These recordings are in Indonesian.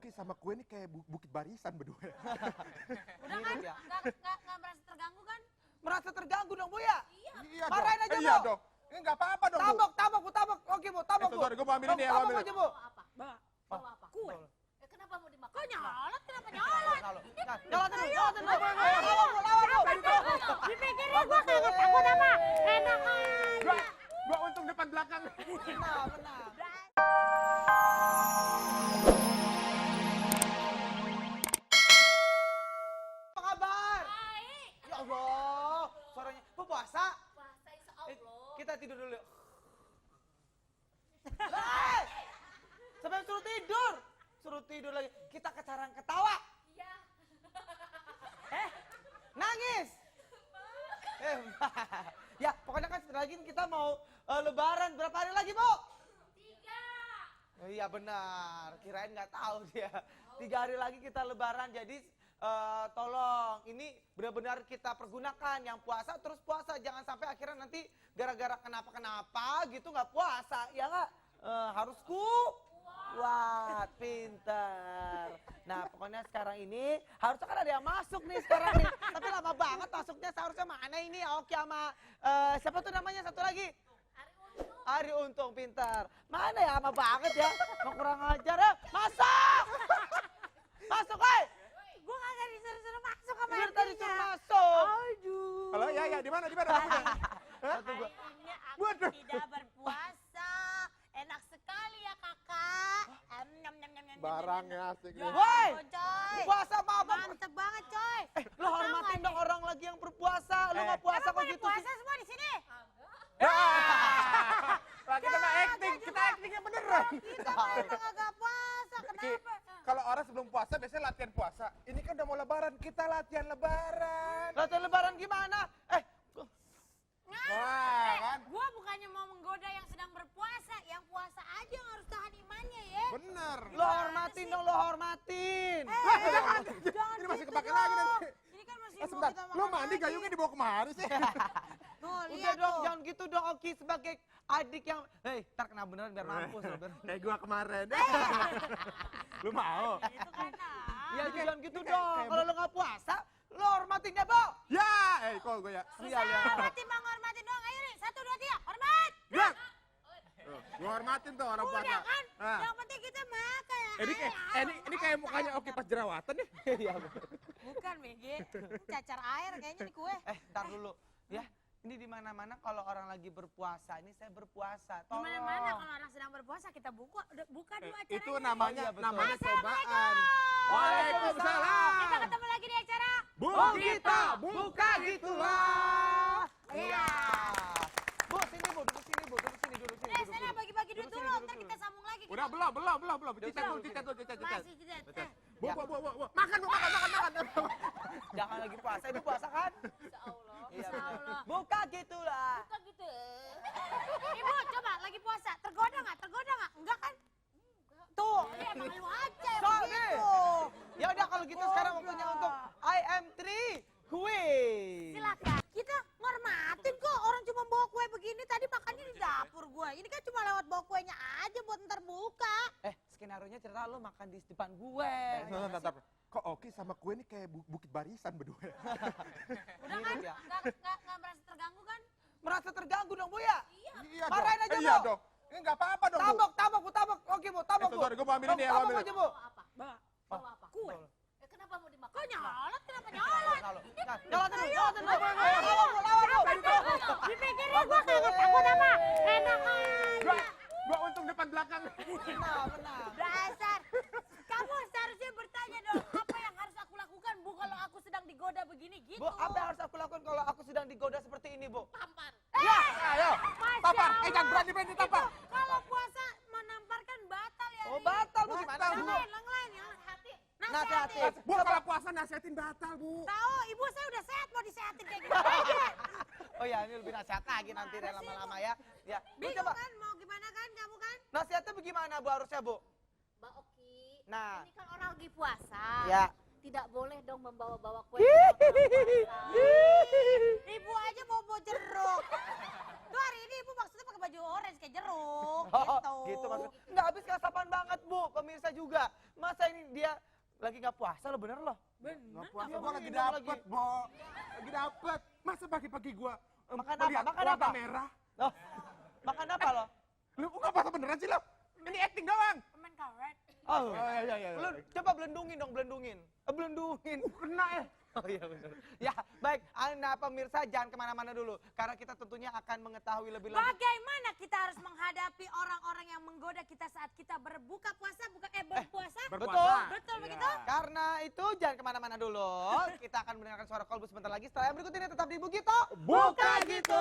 Oki sama kue ini kayak bukit barisan berdua. Udah kan? Nggak merasa terganggu kan? Merasa terganggu dong Bu ya? Iya Marahin dong. aja, Bu. Iya dong. Ini nggak apa-apa dong, Bu. Tabok Bu, tabok. Oke Bu, tabok Bu. Sorry, gue mau ambil ini ya. Tabok ambil. aja Bu. Apa? Bawa apa? Kue. Kenapa mau dimakan? Kok nyolot? Kenapa nyolot? Nyolot dulu. Lawan Bu. Dipikirnya gue kagak takut apa? Enak aja. Gua untung depan belakang. Benar. Apa kabar? Baik. Ya Allah, suaranya. Bu puasa? Puasa insya Allah. Kita tidur dulu. Hei! Sampai suruh tidur lagi. Kita kecaran ketawa. Iya. Nangis. Ya, pokoknya kan sebentar lagi kita mau lebaran. Berapa hari lagi, Bu? 3. Oh, iya benar. Kirain nggak tahu dia. 3 hari lagi kita lebaran. Jadi tolong ini benar-benar kita pergunakan yang puasa terus puasa. Jangan sampai akhirnya nanti gara-gara kenapa-kenapa gitu nggak puasa. Ya nggak? Harus kuat, pintar. Nah pokoknya sekarang ini harusnya kan ada yang masuk nih sekarang nih. Tapi lama banget masuknya, seharusnya mana ini Oki sama siapa tuh namanya satu lagi? Ari Untung, pintar. Mana ya, lama banget ya. Mau kurang ajar ya. Masuk! Masuk, woy! Gue kagak disuruh masuk sama Biar tadi suruh masuk. Aduh. Halo, ya, di mana? Satu gua. Akhirnya aku Waduh. tidak berpuasa. Enak sekali ya kakak. Barangnya asik nih. Woi! Coy. Puasa apa apa? Mantep banget coy. Lo hormatin dong orang lagi yang berpuasa. Lo nggak puasa kok Emang pada gitu puasa sih? semua di sini? Wah, kita mah acting, kita actingnya beneran. Kita mah emang agak puasa. Kenapa? Kalau orang sebelum puasa biasanya latihan puasa. Ini kan udah mau lebaran, kita latihan lebaran. Latihan lebaran gimana? Wah, kan? Gua bukannya mau menggoda yang sedang berpuasa. Yang puasa aja yang harus tahan imannya ya. Bener. Lo hormatin dong, lo hormatin. Jangan Ini masih gitu kepake dong. lagi nanti. Ini kan masih mau Sebentar, kita lu makan mandi lagi. gayungnya dibawa kemari sih? Tuh, Udah lihat dong, tuh. jangan gitu dong Oki sebagai adik yang... Hei, ntar kena beneran biar mampus lo. Kayak gua kemarin. Lu mau? Itu kan Ya jangan gitu kayak- dong, kayak- kalau lo nggak puasa, lo hormatin ya, Bo. Ya, kok gue ya? Iya, iya. hormatin bang, hormatin dong. Ayo nih, 1, 2, 3, hormat. Gerak! Gua hormatin tuh orang puasa. Udah kan, Nah. yang penting kita makan. Ini kayak mukanya Oki pas jerawatan nih. Iya, Bukan, Megi. Cacar air kayaknya di kue. ntar dulu. Ya, ini di mana-mana kalau orang lagi berpuasa, ini saya berpuasa. Di Tolong. mana-mana kalau orang sedang berpuasa kita buka dulu acaranya. Itu namanya Oh, iya, betul. namanya cobaan. Assalamualaikum. Waalaikumsalam. Kita ketemu lagi di acara. Bu kita buka gitulah. Iya. Bu, sini Bu, duduk sini Bu, duduk sini, duduk sini. Sana bagi-bagi duit Duduk dulu, sini, ntar duduk kita dulu. sambung lagi. Udah belum. Cicat dulu. Masih tidak. Bu. Makan. Jangan lagi puasa, ini puasa kan? Insya Allah. Iya, Insya benar. Allah. Buka gitulah. Bukan gitu. Ibu coba lagi puasa, tergoda nggak? Enggak kan? Tuh, ini emang lu aja yang Sorry. begitu. Ya udah kalau gitu sekarang waktunya untuk I am 3 quiz. Silakan. Kita ngormatin kok, orang cuma bawa kue begini tadi makannya di dapur gue. Ini kan cuma lewat bawa kuenya aja buat ntar buka. Skenario-nya cerita lo makan di depan gue. Bentar. Kok Oki sama kue ini kayak bukit barisan berdua? Udah kan? Mirip ya? Nggak merasa terganggu kan? Merasa terganggu dong Bu ya? Iya Marahin aja, Iya Bu. dong. Ini nggak apa-apa dong, Bu. Tabok Bu, tabok. Oke Bu, tabok Bu. Sorry, gue mau ambil ini ya. Tabok ambil. aja Bu. Bawa apa? Bawa apa? Kue. Kenapa mau dimakan? Kok nyolot? Kenapa nyolot? Nyolot dulu. Lawan Bu. Dipikirnya gue kagak takut apa? Enak aja. Gua untung depan belakang. Benar. Dasar. Kamu seharusnya bertanya dong, apa yang harus aku lakukan, Bu, kalau aku sedang digoda begini gitu. Bu, apa yang harus aku lakukan kalau aku sedang digoda seperti ini Bu? Tampar. Ya, ayo. Masya Tampar. Allah. Jangan berani tampar. Itu kalau puasa menamparkan batal ya. Oh Ri. batal Bu, gimana Yang Bu? lain, yang hati. Nasihati. Bu, kalau puasa nasihatin batal, Bu. Tahu, ibu saya udah sehat mau disehatin kayak gitu aja. Oh ya, ini lebih nasihat lagi nanti deh lama-lama ya. Ya, Bu Bingung coba. kan mau gimana kan kamu kan? Nasihatnya bagaimana Bu harusnya Bu? Mbak Oki, Nah. ini kan orang lagi puasa. Ya. Tidak boleh dong membawa-bawa kue. Ibu aja bawa jeruk. Tuh hari ini ibu maksudnya pakai baju orange kayak jeruk. Gitu. Gitu maksud. Nggak habis nggak sopan banget Bu, pemirsa juga. Masa ini dia lagi nggak puasa lo bener loh. Nggak puasa, Dia gua lagi minum dapet, Bo. Lagi dapet. Masa pagi-pagi gua Makan apa? melihat Makan warna apa? merah. Loh, makan apa lo? Lu nggak puasa beneran sih lo? Ini acting doang. Permen karet. Oh, Iya. lu coba belendungin dong, belendungin. Belendungin. Kena ya. Oh iya benar. Ya, baik. Anda pemirsa jangan kemana-mana dulu. Karena kita tentunya akan mengetahui lebih lanjut. Bagaimana kita harus menghadapi orang-orang yang menggoda kita saat kita berpuasa? Berpuasa? Betul. Betul begitu? Karena itu jangan kemana-mana dulu. Kita akan mendengarkan suara kolbu sebentar lagi. Setelah yang berikut ini tetap di Bugito. Buka gitu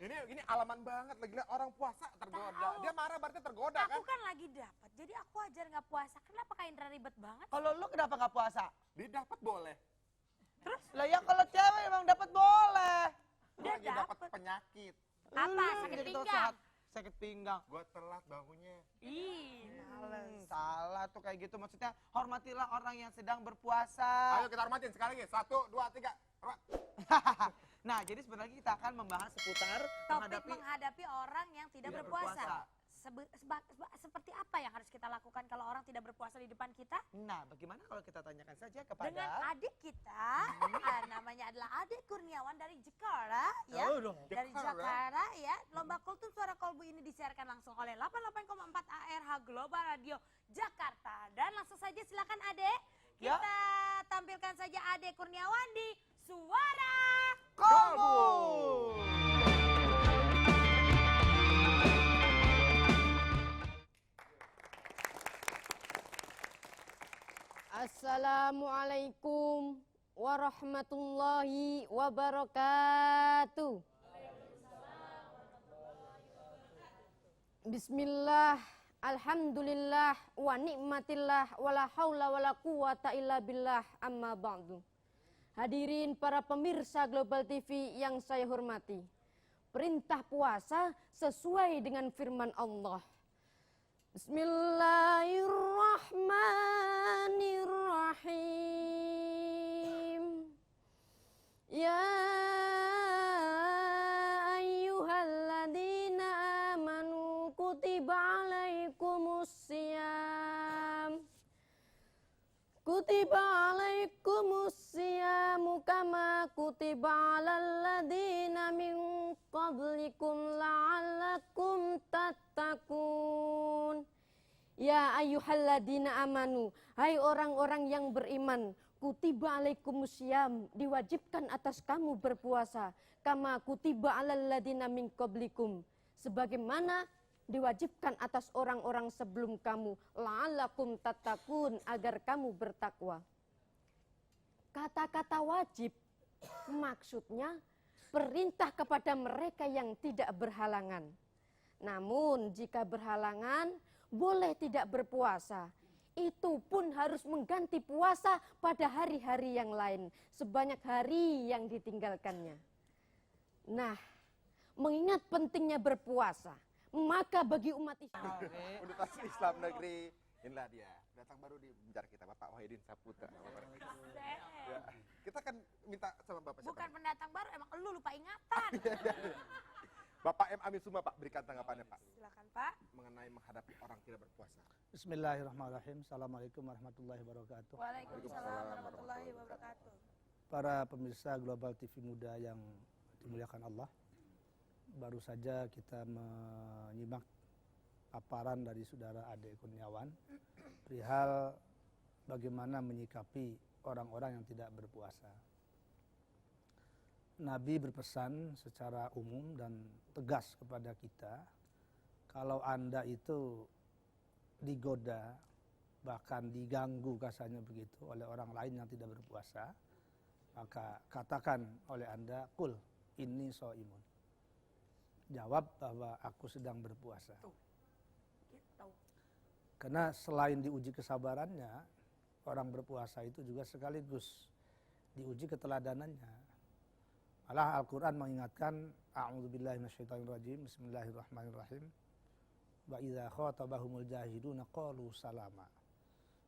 Ini alaman banget lagi lihat orang puasa tergoda. Tahu. Dia marah berarti tergoda kan? Aku kan lagi dapat, jadi aku ajar nggak puasa. Kenapa Kak Indra ribet banget? Kalau lu kenapa nggak puasa? Dia dapat boleh. Terus Lah ya kalau cewek emang dapat boleh. Gua Dia lagi dapat dapet. penyakit. Apa? Sakit Jadi kita pinggang? sehat. Sakit pinggang. Gua telat bangunnya. Ih, Salah tuh kayak gitu. Maksudnya hormatilah orang yang sedang berpuasa. Ayo kita hormatin sekali lagi. 1, 2, 3. Nah, jadi sebenarnya kita akan membahas seputar topik menghadapi orang yang tidak berpuasa. Seperti apa yang harus kita lakukan kalau orang tidak berpuasa di depan kita? Nah, bagaimana kalau kita tanyakan saja kepada Dengan adik kita, namanya adalah Ade Kurniawan dari Jakarta, ya. Oh, dong. Dari Jakarta, ya. Lomba Kultum Suara Kolbu ini disiarkan langsung oleh 88,4 ARH Global Radio Jakarta. Dan langsung saja silakan Ade, Ya. kita tampilkan saja Ade Kurniawan di Suara Kolbu. Assalamualaikum warahmatullahi wabarakatuh. Bismillah, alhamdulillah, wa nikmatillah, wala haula wala quwata illa billah, amma ba'du. Hadirin para pemirsa Global TV yang saya hormati. Perintah puasa sesuai dengan firman Allah. Bismillahirrahmanirrahim. Ya ayyuhalladzina amanu kutiba alaikumusiyam. Kutiba alaikumusiyam kama kutiba alal ladzina min qablikum la'allakum tattaqun. Ya ayyuhalladzina amanu, hai orang-orang yang beriman, kutiba alaikumusiyam, diwajibkan atas kamu berpuasa, kama kutiba alal ladzina min qablikum, sebagaimana diwajibkan atas orang-orang sebelum kamu, la'allakum tattaqun, agar kamu bertakwa. Kata-kata wajib maksudnya perintah kepada mereka yang tidak berhalangan. Namun jika berhalangan boleh tidak berpuasa. Itu pun harus mengganti puasa pada hari-hari yang lain, sebanyak hari yang ditinggalkannya. Nah, mengingat pentingnya berpuasa, maka bagi umat Islam Universitas Islam Negeri. Inilah dia. Datang baru di benjar kita, Bapak Wahidin Saputra. Ya. Kita kan minta sama Bapak siapa? bukan pendatang baru, emang lu lupa ingatan. Bapak M. Amin Suma, Pak. Berikan tanggapannya, Pak. Silakan Pak. Mengenai menghadapi orang tidak berpuasa. Bismillahirrahmanirrahim. Assalamualaikum warahmatullahi wabarakatuh. Waalaikumsalam warahmatullahi wabarakatuh. Para pemirsa Global TV Muda yang dimuliakan Allah, baru saja kita menyimak paparan dari saudara Ade Kurniawan perihal bagaimana menyikapi orang-orang yang tidak berpuasa. Nabi berpesan secara umum dan tegas kepada kita, kalau Anda itu digoda, bahkan diganggu kasarnya begitu oleh orang lain yang tidak berpuasa, maka katakan oleh Anda, kul inni shaimun. Jawab bahwa aku sedang berpuasa. Gitu. Karena selain diuji kesabarannya, orang berpuasa itu juga sekaligus diuji keteladanannya. Malah Al-Quran mengingatkan, a'udzubillahi minasyaitonirrajim, bismillahirrahmanirrahim, wa idza khatabahumul jahiluna qalu salama.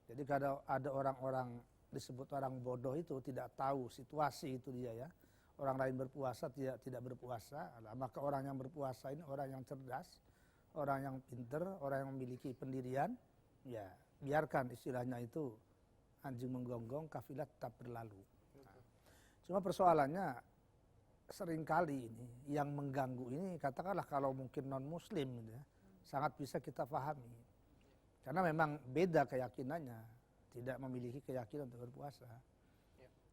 Jadi kalau ada orang-orang disebut orang bodoh itu tidak tahu situasi itu dia ya, orang lain berpuasa tidak berpuasa. Maka orang yang berpuasa ini orang yang cerdas, orang yang pinter, orang yang memiliki pendirian, ya biarkan istilahnya itu anjing menggonggong, kafilah tetap berlalu. Nah, cuma persoalannya seringkali ini yang mengganggu ini katakanlah kalau mungkin non muslim gitu ya, sangat bisa kita pahami. Karena memang beda keyakinannya, tidak memiliki keyakinan untuk berpuasa.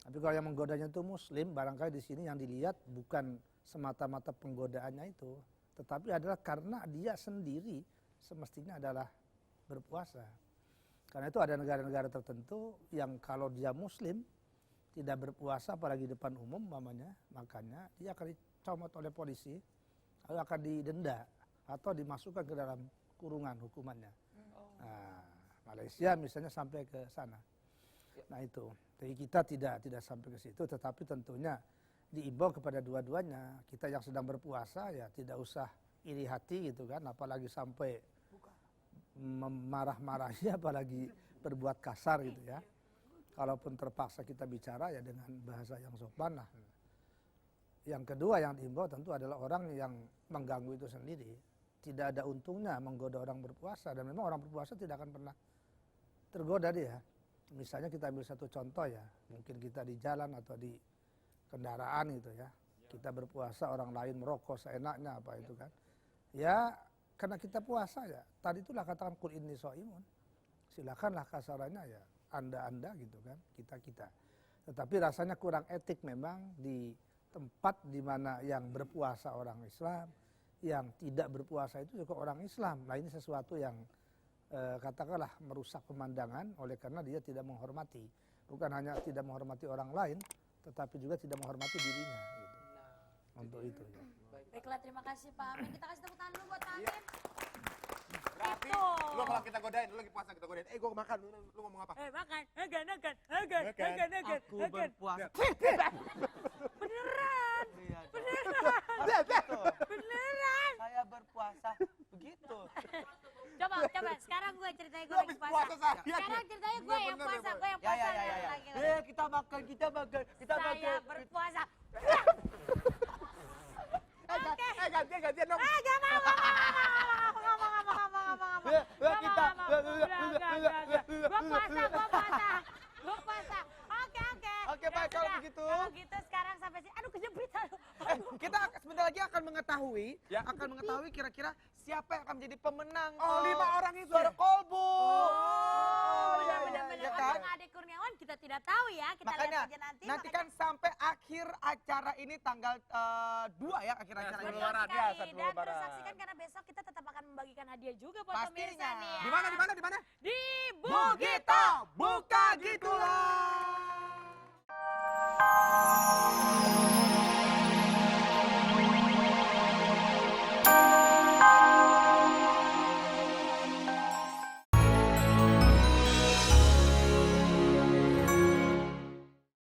Tapi kalau yang menggodanya itu muslim, barangkali di sini yang dilihat bukan semata-mata penggodaannya itu, tetapi adalah karena dia sendiri semestinya adalah berpuasa. Karena itu ada negara-negara tertentu yang kalau dia muslim tidak berpuasa apalagi depan umum mamanya, makanya dia akan dicomot oleh polisi, lalu akan didenda atau dimasukkan ke dalam kurungan hukumannya. Nah, Malaysia misalnya sampai ke sana. Nah itu, jadi kita tidak sampai ke situ, tetapi tentunya diimbau kepada dua-duanya. Kita yang sedang berpuasa ya tidak usah iri hati gitu kan, apalagi sampai marah-marahi, apalagi berbuat kasar gitu ya. Kalaupun terpaksa kita bicara ya dengan bahasa yang sopan lah. Yang kedua yang diimbau tentu adalah orang yang mengganggu itu sendiri. Tidak ada untungnya menggoda orang berpuasa, dan memang orang berpuasa tidak akan pernah tergoda dia. Misalnya kita ambil satu contoh ya, mungkin kita di jalan atau di kendaraan gitu ya, kita berpuasa orang lain merokok seenaknya apa itu kan. Ya karena kita puasa ya, tadi itulah katakan kul inni shaimun. Silakanlah kasarannya ya, anda gitu kan, kita. Tetapi rasanya kurang etik memang di tempat di mana yang berpuasa orang Islam, yang tidak berpuasa itu juga orang Islam. Nah ini sesuatu yang katakanlah merusak pemandangan oleh karena dia tidak menghormati. Bukan hanya tidak menghormati orang lain, tetapi juga tidak menghormati dirinya. Gitu. Untuk itu ya. Baiklah, terima kasih Pak Amin. Kita kasih tepuk tangan dulu buat Pak Amin. Rapi, Itu. lu kalau kita godain, lu lagi puasa kita godain. Gue makan, lu ngomong apa? Makan. Aku berpuasa. Beneran. Iya, Beneran. saya berpuasa begitu. Coba, sekarang gue ceritain gue Lu lagi habis puasa. puasa saya. Sekarang ceritanya gue yang Bener, puasa, bener. gue yang Ya. puasa. Lagi. Kita makan. Saya berpuasa. Gantian dong. Gak mau. Gue puasa. Oke. Oke, baik, kalau begitu. Kalau gitu sekarang sampai sini. Aduh, kejepit. Kita sebentar lagi akan mengetahui, Ya. kira-kira siapa yang akan menjadi pemenang. Oh, 5 orang itu Suara ya? kolbu. Iya, benar-benar. Ya kan? Abang Ade Kurniawan kita tidak tahu ya. Kita Makanya lihat aja nanti. kan sampai akhir acara ini tanggal 2 ya akhir acara ini. Betul Lebaran, ya, sekali. sebelum Dan Lebaran. terus saksikan karena besok kita tetap akan membagikan hadiah juga buat Pastinya. pemirsa nih ya. Di mana? Di Bugito, buka gitulah.